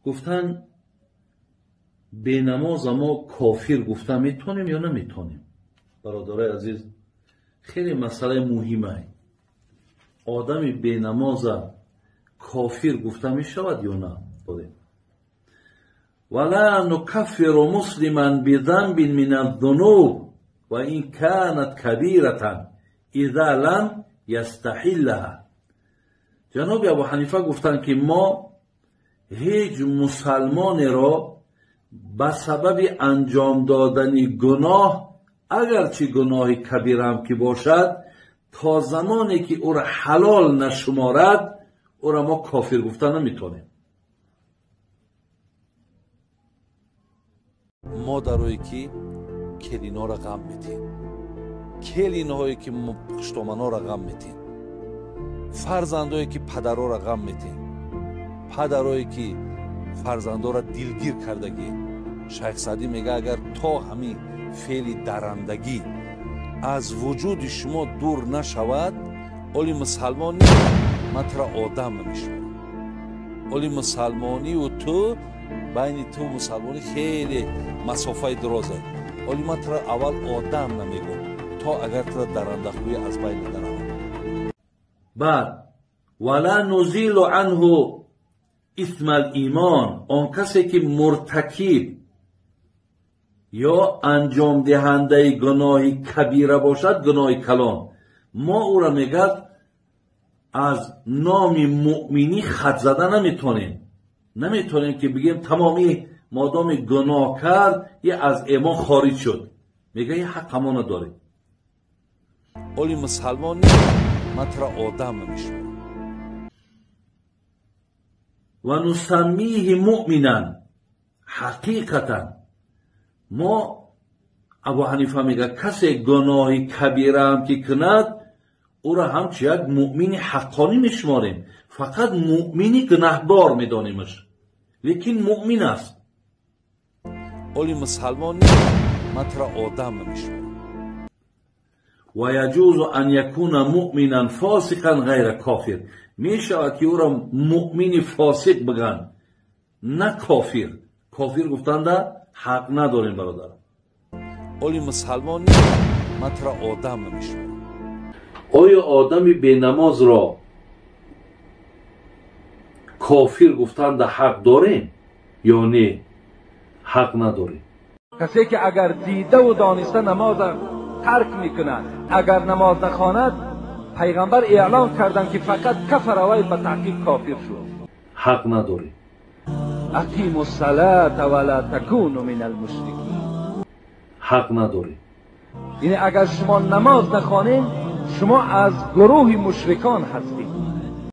گفتن به نماز ما کافر گفتن میتونیم یا نمیتونیم؟ برادرای عزیز، خیلی مسئله مهمه. آدمی به نماز کافر گفته می شود یا نه؟ ولا نکفر مسلما بذنب من الذنوب و این کانت کبیرة اذا لم یستحلها. جناب ابو حنیفه گفتند که ما هیچ مسلمان را به سبب انجام دادن گناه، اگرچه گناه کبیر هم که باشد، تا زمانی که او را حلال نشمارد او را ما کافر گفتن نمیتونیم. مادرایی که کلینا را غم میتین، کلینهایی که پشتومنا را غم میتین، فرزندایی که پدرها را غم میتین، پدرایی که فرزندا را دلگیر کردگی. شیخ سعدی میگه اگر تا همین فعل درندگی از وجود شما دور نشود، اولی مسلمانی متر آدم نمیشود. اولی مسلمانی و تو بین تو مسلمانی خیلی مسافه درازه. اولی متر اول آدم نمیگو تا اگر تو درنده خوی از بین درنده. بعد ولا نزیل عنه اسم الایمان، آن کسی که مرتکب یا انجام دهنده گناه کبیره باشد، گناه کلان، ما او را میگه از نام مؤمنی خط زده نمیتونیم که بگیم تمامی مادام گناه کرد یه از ایمان خارج شد. میگه یه حق ما نداره. اولی مسلمان متر آدم نمیشه. و نسمیه مؤمنا حقیقتا، ما ابو حنیفه میگه کسی گناه کبیره هم که کند او را همچه یک مؤمن حقانی میشماریم. فقط مؤمنی گناهبار میدانیمش، لیکن مؤمن است. اولی مسلمان متر آدم نمیشه. و یجوز ان یکون مؤمنا فاسقا غیر کافر، میشود که او را مؤمن فاسق بگن نه کافر. کافر گفتند حق نداریم برادر. اولی مسلمان متر آدم نمیشه. آیا آدمی به نماز را کافر گفتند حق داریم یا نه؟ حق نداریم. کسی که اگر دیده و دانسته نماز ترک میکند، اگر نماز نخواند، پیغمبر اعلام کردند که فقط کفر و به تحقیق کافر شد. حق نداریم. اقیموا الصلاة ولا تکونوا من المشرکین. حق نداریم. یعنی اگر شما نماز نخوانید شما از گروه مشرکان هستید.